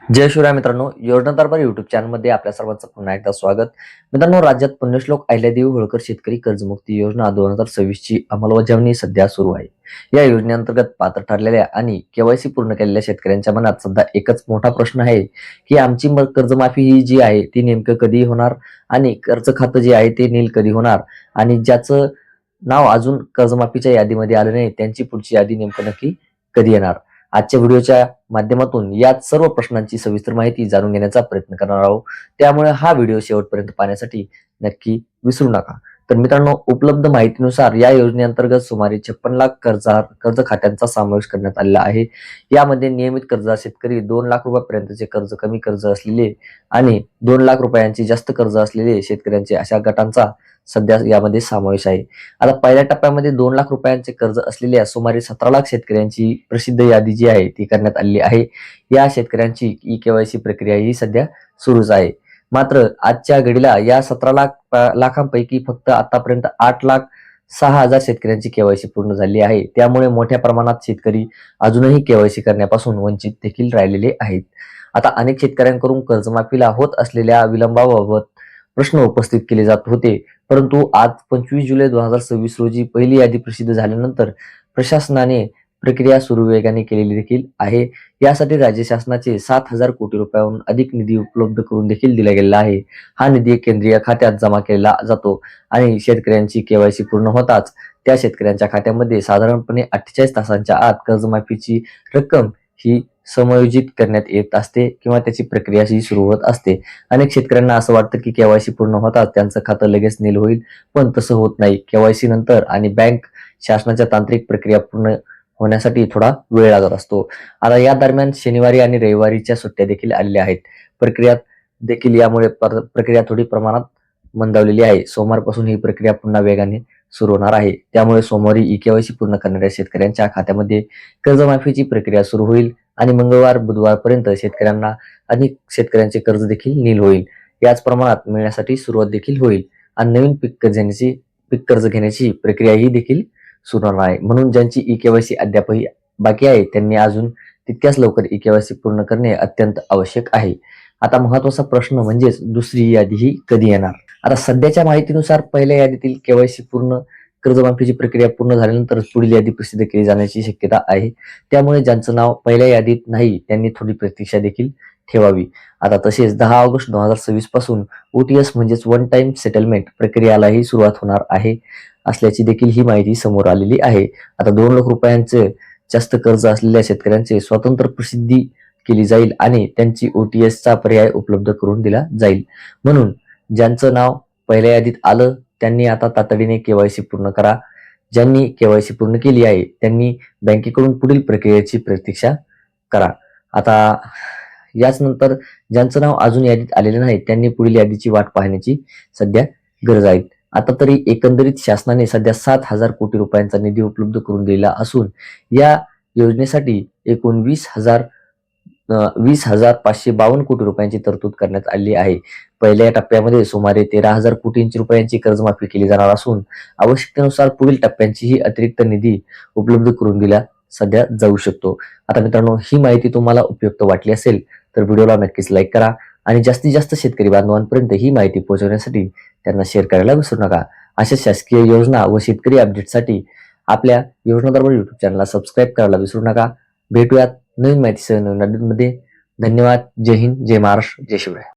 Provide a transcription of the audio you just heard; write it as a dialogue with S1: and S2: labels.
S1: जय शिवराय मित्रांनो, योजना दरबार युट्यूब चॅनलमध्ये आपल्या सर्वांचं पुन्हा एकदा स्वागत. मित्रांनो, राज्यात पुण्यश्लोक अहिल्यादेवी होळकर शेतकरी कर्जमुक्ती योजना 2026 ची अंमलबजावणी सध्या सुरू आहे. या योजनेअंतर्गत पात्र ठरलेल्या आणि केवायसी पूर्ण केलेल्या शेतकऱ्यांच्या मनात सध्या एकच मोठा प्रश्न आहे की आमची कर्जमाफी ही जी आहे ती नेमकं कधी होणार आणि कर्ज खातं जे आहे ते नील कधी होणार आणि ज्याचं नाव अजून कर्जमाफीच्या यादीमध्ये आलं नाही त्यांची पुढची यादी नेमकं नक्की कधी येणार. आजच्या व्हिडिओच्या माध्यमातून या सर्व प्रश्नांची सविस्तर माहिती जाणून घेण्याचा प्रयत्न करणार आहोत. त्यामुळे हा व्हिडिओ शेवटपर्यंत पाहण्यासाठी नक्की विसरू नका. तर मित्रांनो, उपलब्ध माहितीनुसार या योजनेअंतर्गत सुमारे 56 लाख कर्ज खात्यांचा समावेश करण्यात आलेला आहे. यामध्ये नियमित कर्जदार शेतकरी 2 लाख रुपयापर्यंतचे कर्ज, कमी कर्ज असलेले आणि 2 लाख रुपयांची जास्त कर्ज असलेले शेतकऱ्यांचे अशा गटांचा सध्या यामध्ये समावेश आहे. आता पहिल्या टप्प्यामध्ये 2 लाख रुपयांचे कर्ज असलेल्या सुमारे 17 लाख शेतकऱ्यांची प्रसिद्ध यादी जी आहे ती करण्यात आलेली आहे. या शेतकऱ्यांची ई-केवायसी प्रक्रिया ही सध्या सुरूच आहे. मात्र आजच्या घडीला या 17 लाखांपैकी फक्त आतापर्यंत 8,06,000 शेतकऱ्यांची केवायसी पूर्ण झाली आहे. त्यामुळे मोठ्या प्रमाणात शेतकरी अजूनही केवायसी करण्यापासून वंचित देखील राहिलेले आहेत. आता अनेक शेतकऱ्यांकडून कर्जमाफीला होत असलेल्या विलंबाबाबत प्रश्न उपस्थित केले जात होते. परंतु आज 25 जुलै 2026 रोजी पहिली यादी प्रसिद्ध झाल्यानंतर प्रशासनाने प्रक्रिया सुरू वेगाने केलेली देखील आहे. यासाठी राज्य शासनाचे 7,000 कोटी रुपयांहून अधिक निधी उपलब्ध करून देखील दिला गेलेला आहे. हा निधी केंद्रीय खात्यात जमा केला जातो आणि शेतकऱ्यांची केवायसी पूर्ण होताच त्या शेतकऱ्यांच्या खात्यामध्ये साधारणपणे 48 तासांच्या आत कर्जमाफीची रक्कम ही समायोजित करण्यात येत असते किंवा त्याची प्रक्रिया ही सुरू होत असते. अनेक शेतकऱ्यांना असं वाटतं की केवायसी पूर्ण होताच त्यांचं खातं लगेच नील होईल, पण तसं होत नाही. केवायसी नंतर आणि बँक शासनाच्या तांत्रिक प्रक्रिया पूर्ण होण्यासाठी थोडा वेळ लागत असतो. आता या दरम्यान शनिवारी आणि रविवारीच्या सुट्ट्या देखील आलेल्या आहेत. प्रक्रियात देखील यामुळे प्रक्रिया थोडी प्रमाणात मंदावलेली आहे. सोमवारपासून ही प्रक्रिया पुन्हा वेगाने सुरू होणार आहे. त्यामुळे सोमवारी ई-केवायसी पूर्ण करणाऱ्या शेतकऱ्यांच्या खात्यामध्ये कर्जमाफीची प्रक्रिया सुरू होईल आणि मंगळवार बुधवारपर्यंत शेतकऱ्यांना अनेक शेतकऱ्यांचे कर्ज देखील नील होईल. याच प्रमाणात मिळण्यासाठी सुरुवात देखील होईल आणि नवीन पीक कर्ज घेण्याची प्रक्रिया ही देखील सुरू होणार आहे. म्हणून ज्यांची ई-केवायसी अद्यापही बाकी आहे त्यांनी अजून तितक्याच लवकर ई-केवायसी पूर्ण करणे अत्यंत आवश्यक आहे. आता महत्वाचा प्रश्न म्हणजेच दुसरी यादी ही कधी येणार. आता सध्याच्या माहितीनुसार पहिल्या यादीतील केवायसी पूर्ण कर्जमाफीची प्रक्रिया पूर्ण झाल्यानंतर पुढील यादी प्रसिद्ध केली जाण्याची शक्यता आहे. त्यामुळे ज्यांचं नाव पहिल्या यादीत नाही त्यांनी थोडी प्रतीक्षा देखील ठेवावी. आता तसेच 10 ऑगस्ट 2026 पासून OTS म्हणजेच वन टाइम सेटलमेंट प्रक्रियालाही सुरुवात होणार आहे असल्याची देखील ही माहिती समोर आलेली आहे. आता 2 लाख रुपयांचे जास्त कर्ज असलेल्या शेतकऱ्यांचे स्वतंत्र प्रसिद्धी केली जाईल आणि त्यांची OTS चा पर्याय उपलब्ध करून दिला जाईल. म्हणून ज्यांचं नाव पहिल्या यादीत आलं त्यांनी आता तातडीने केवायसी पूर्ण करा. ज्यांनी केवायसी पूर्ण केली आहे त्यांनी बँकेकडून पुढील प्रक्रियेची प्रतीक्षा करा. आता याच नंतर ज्यांचं नाव अजून यादीत आलेलं नाही त्यांनी पुढील यादीची वाट पाहण्याची सध्या गरज आहे. आता तरी एकंदरीत शासनाने सध्या 7,000 कोटी रुपयांचा निधी उपलब्ध करून दिला असून या योजनेसाठी एकूण 20,552 कोटी रुपयांची तरतूद करण्यात आली आहे. पहिल्या टप्प्यामध्ये सुमारे 13,000 कोटी रुपयांची कर्जमाफी केली जाणार असून आवश्यकतेनुसार पुढील टप्प्यांचीही अतिरिक्त निधी उपलब्ध करून दिला सध्या जाऊ शकतो. आता मित्रांनो, ही माहिती तुम्हाला उपयुक्त वाटली असेल तर व्हिडिओला नक्कीच लाईक करा आणि जास्तीत जास्त शेतकरी बांधवांपर्यंत ही माहिती पोहोचवण्यासाठी त्यांना शेअर करायला विसरू नका. अशा शासकीय योजना व शेतकरी अपडेटसाठी आपल्या योजना दरबार युट्यूब चॅनलला सबस्क्राईब करायला विसरू नका. भेटूयात नवीन माहितीसह नवीन अपडेटमध्ये. धन्यवाद. जय हिंद, जय महाराष्ट्र, जय शिवराय.